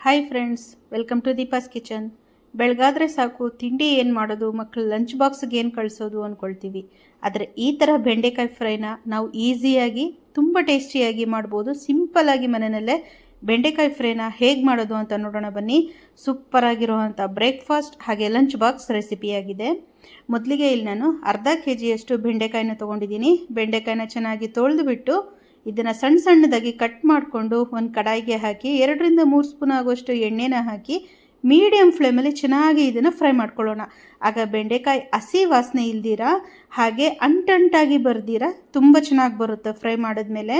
Hi friends, welcome to Deepa's kitchen. ಬೆಳಗಾದರೆ ಸಾಕು ತಿಂಡಿ ಏನು ಮಾಡೋದು, ಮಕ್ಕಳು ಲಂಚ್ ಬಾಕ್ಸ್ಗೆ ಏನು ಕಳಿಸೋದು ಅಂದ್ಕೊಳ್ತೀವಿ. ಆದರೆ ಈ ಥರ ಬೆಂಡೆಕಾಯಿ ಫ್ರೈನ ನಾವು ಈಸಿಯಾಗಿ ತುಂಬ ಟೇಸ್ಟಿಯಾಗಿ ಮಾಡ್ಬೋದು. ಸಿಂಪಲ್ಲಾಗಿ ಮನೆಯಲ್ಲೇ ಬೆಂಡೆಕಾಯಿ ಫ್ರೈನ ಹೇಗೆ ಮಾಡೋದು ಅಂತ ನೋಡೋಣ ಬನ್ನಿ. ಸೂಪರಾಗಿರುವಂಥ ಬ್ರೇಕ್ಫಾಸ್ಟ್ ಹಾಗೆ ಲಂಚ್ ಬಾಕ್ಸ್ ರೆಸಿಪಿಯಾಗಿದೆ. ಮೊದಲಿಗೆ ಇಲ್ಲಿ ನಾನು ಅರ್ಧ kg ಬೆಂಡೆಕಾಯಿನ ತೊಗೊಂಡಿದ್ದೀನಿ. ಬೆಂಡೆಕಾಯಿನ ಚೆನ್ನಾಗಿ ತೊಳೆದುಬಿಟ್ಟು ಇದನ್ನು ಸಣ್ಣ ಸಣ್ಣದಾಗಿ ಕಟ್ ಮಾಡಿಕೊಂಡು ಒಂದು ಕಡಾಯಿಗೆ ಹಾಕಿ 2 ರಿಂದ 3 ಸ್ಪೂನ್ ಆಗುವಷ್ಟು ಎಣ್ಣೆನ ಹಾಕಿ ಮೀಡಿಯಮ್ ಫ್ಲೇಮಲ್ಲಿ ಚೆನ್ನಾಗಿ ಇದನ್ನು ಫ್ರೈ ಮಾಡ್ಕೊಳ್ಳೋಣ. ಆಗ ಬೆಂಡೆಕಾಯಿ ಹಸಿ ವಾಸನೆ ಇಲ್ದಿರ ಹಾಗೆ ಅಂಟಂಟಾಗಿ ಬರ್ದಿರ ತುಂಬ ಚೆನ್ನಾಗಿ ಬರುತ್ತೆ. ಫ್ರೈ ಮಾಡಿದ್ಮೇಲೆ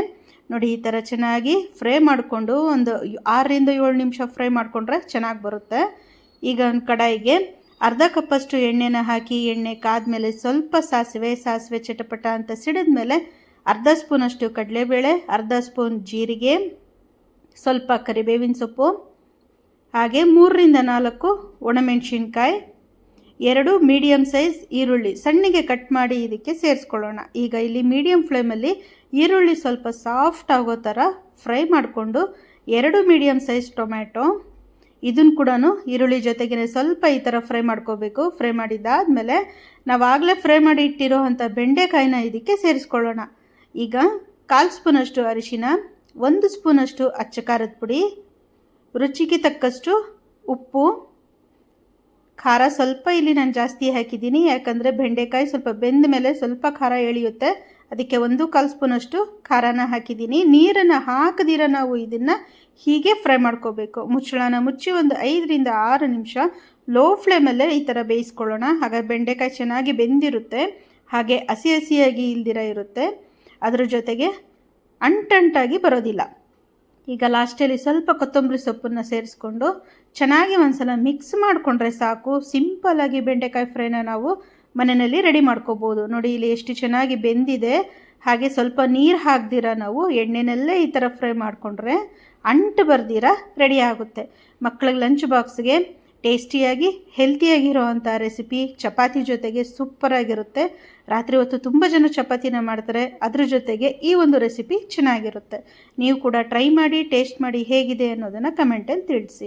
ನೋಡಿ, ಈ ಥರ ಚೆನ್ನಾಗಿ ಫ್ರೈ ಮಾಡಿಕೊಂಡು ಒಂದು 6 ರಿಂದ 7 ನಿಮಿಷ ಫ್ರೈ ಮಾಡಿಕೊಂಡ್ರೆ ಚೆನ್ನಾಗಿ ಬರುತ್ತೆ. ಈಗ ಒಂದು ಕಡಾಯಿಗೆ ಅರ್ಧ ಕಪ್ಪಷ್ಟು ಎಣ್ಣೆನ ಹಾಕಿ ಎಣ್ಣೆ ಕಾದ್ಮೇಲೆ ಸ್ವಲ್ಪ ಸಾಸಿವೆ ಚಟಪಟ ಅಂತ ಸಿಡಿದ್ಮೇಲೆ ಅರ್ಧ ಸ್ಪೂನಷ್ಟು ಕಡಲೆಬೇಳೆ, ಅರ್ಧ ಸ್ಪೂನ್ ಜೀರಿಗೆ, ಸ್ವಲ್ಪ ಕರಿಬೇವಿನ ಸೊಪ್ಪು, ಹಾಗೆ 3 ರಿಂದ 4 ಒಣಮೆಣಸಿನ್ಕಾಯಿ, 2 ಮೀಡಿಯಮ್ ಸೈಜ್ ಈರುಳ್ಳಿ ಸಣ್ಣಗೆ ಕಟ್ ಮಾಡಿ ಇದಕ್ಕೆ ಸೇರಿಸ್ಕೊಳ್ಳೋಣ. ಈಗ ಇಲ್ಲಿ ಮೀಡಿಯಮ್ ಫ್ಲೇಮಲ್ಲಿ ಈರುಳ್ಳಿ ಸ್ವಲ್ಪ ಸಾಫ್ಟ್ ಆಗೋ ಥರ ಫ್ರೈ ಮಾಡಿಕೊಂಡು 2 ಮೀಡಿಯಮ್ ಸೈಜ್ ಟೊಮ್ಯಾಟೊ ಇದನ್ನು ಕೂಡ ಈರುಳ್ಳಿ ಜೊತೆಗೇ ಸ್ವಲ್ಪ ಈ ಥರ ಫ್ರೈ ಮಾಡ್ಕೋಬೇಕು. ಫ್ರೈ ಮಾಡಿದ್ದಾದಮೇಲೆ ನಾವಾಗಲೇ ಫ್ರೈ ಮಾಡಿ ಇಟ್ಟಿರೋ ಅಂಥ ಬೆಂಡೆಕಾಯಿನ ಇದಕ್ಕೆ ಸೇರಿಸ್ಕೊಳ್ಳೋಣ. ಈಗ 1/4 ಸ್ಪೂನಷ್ಟು ಅರಿಶಿನ, 1 ಸ್ಪೂನಷ್ಟು ಅಚ್ಚ ಖಾರದ ಪುಡಿ, ರುಚಿಗೆ ತಕ್ಕಷ್ಟು ಉಪ್ಪು, ಖಾರ ಸ್ವಲ್ಪ ಇಲ್ಲಿ ನಾನು ಜಾಸ್ತಿ ಹಾಕಿದ್ದೀನಿ, ಯಾಕಂದರೆ ಬೆಂಡೆಕಾಯಿ ಸ್ವಲ್ಪ ಬೆಂದ ಮೇಲೆ ಸ್ವಲ್ಪ ಖಾರ ಎಳೆಯುತ್ತೆ. ಅದಕ್ಕೆ 1/4 ಸ್ಪೂನಷ್ಟು ಖಾರನ ಹಾಕಿದ್ದೀನಿ. ನೀರನ್ನು ಹಾಕದಿರ ನಾವು ಇದನ್ನು ಹೀಗೆ ಫ್ರೈ ಮಾಡ್ಕೋಬೇಕು. ಮುಚ್ಚಳನ ಮುಚ್ಚಿ ಒಂದು 5 ರಿಂದ 6 ನಿಮಿಷ ಲೋ ಫ್ಲೇಮಲ್ಲೇ ಈ ಥರ ಬೇಯಿಸ್ಕೊಳ್ಳೋಣ. ಹಾಗಾಗಿ ಬೆಂಡೆಕಾಯಿ ಚೆನ್ನಾಗಿ ಬೆಂದಿರುತ್ತೆ, ಹಾಗೆ ಹಸಿಯಾಗಿ ಇಲ್ದಿರ ಇರುತ್ತೆ. ಅದರ ಜೊತೆಗೆ ಅಂಟಂಟಾಗಿ ಬರೋದಿಲ್ಲ. ಈಗ ಲಾಸ್ಟಲ್ಲಿ ಸ್ವಲ್ಪ ಕೊತ್ತಂಬರಿ ಸೊಪ್ಪನ್ನು ಸೇರಿಸ್ಕೊಂಡು ಚೆನ್ನಾಗಿ ಒಂದ್ಸಲ ಮಿಕ್ಸ್ ಮಾಡಿಕೊಂಡ್ರೆ ಸಾಕು. ಸಿಂಪಲ್ಲಾಗಿ ಬೆಂಡೆಕಾಯಿ ಫ್ರೈನ ನಾವು ಮನೆಯಲ್ಲಿ ರೆಡಿ ಮಾಡ್ಕೋಬೋದು. ನೋಡಿ, ಇಲ್ಲಿ ಎಷ್ಟು ಚೆನ್ನಾಗಿ ಬೆಂದಿದೆ. ಹಾಗೆ ಸ್ವಲ್ಪ ನೀರು ಹಾಕ್ದಿರ ನಾವು ಎಣ್ಣೆನಲ್ಲೇ ಈ ಥರ ಫ್ರೈ ಮಾಡಿಕೊಂಡ್ರೆ ಅಂಟು ಬರ್ದಿರ ರೆಡಿ ಆಗುತ್ತೆ. ಮಕ್ಕಳಿಗೆ ಲಂಚ್ ಬಾಕ್ಸ್ಗೆ ಟೇಸ್ಟಿಯಾಗಿ ಹೆಲ್ತಿಯಾಗಿರೋ ಅಂಥ ರೆಸಿಪಿ ಚಪಾತಿ ಜೊತೆಗೆ ಸೂಪರಾಗಿರುತ್ತೆ. ರಾತ್ರಿ ಹೊತ್ತು ತುಂಬ ಜನ ಚಪಾತಿನ ಮಾಡ್ತಾರೆ, ಅದ್ರ ಜೊತೆಗೆ ಈ ಒಂದು ರೆಸಿಪಿ ಚೆನ್ನಾಗಿರುತ್ತೆ. ನೀವು ಕೂಡ ಟ್ರೈ ಮಾಡಿ, ಟೇಸ್ಟ್ ಮಾಡಿ ಹೇಗಿದೆ ಅನ್ನೋದನ್ನು ಕಮೆಂಟಲ್ಲಿ ತಿಳಿಸಿ.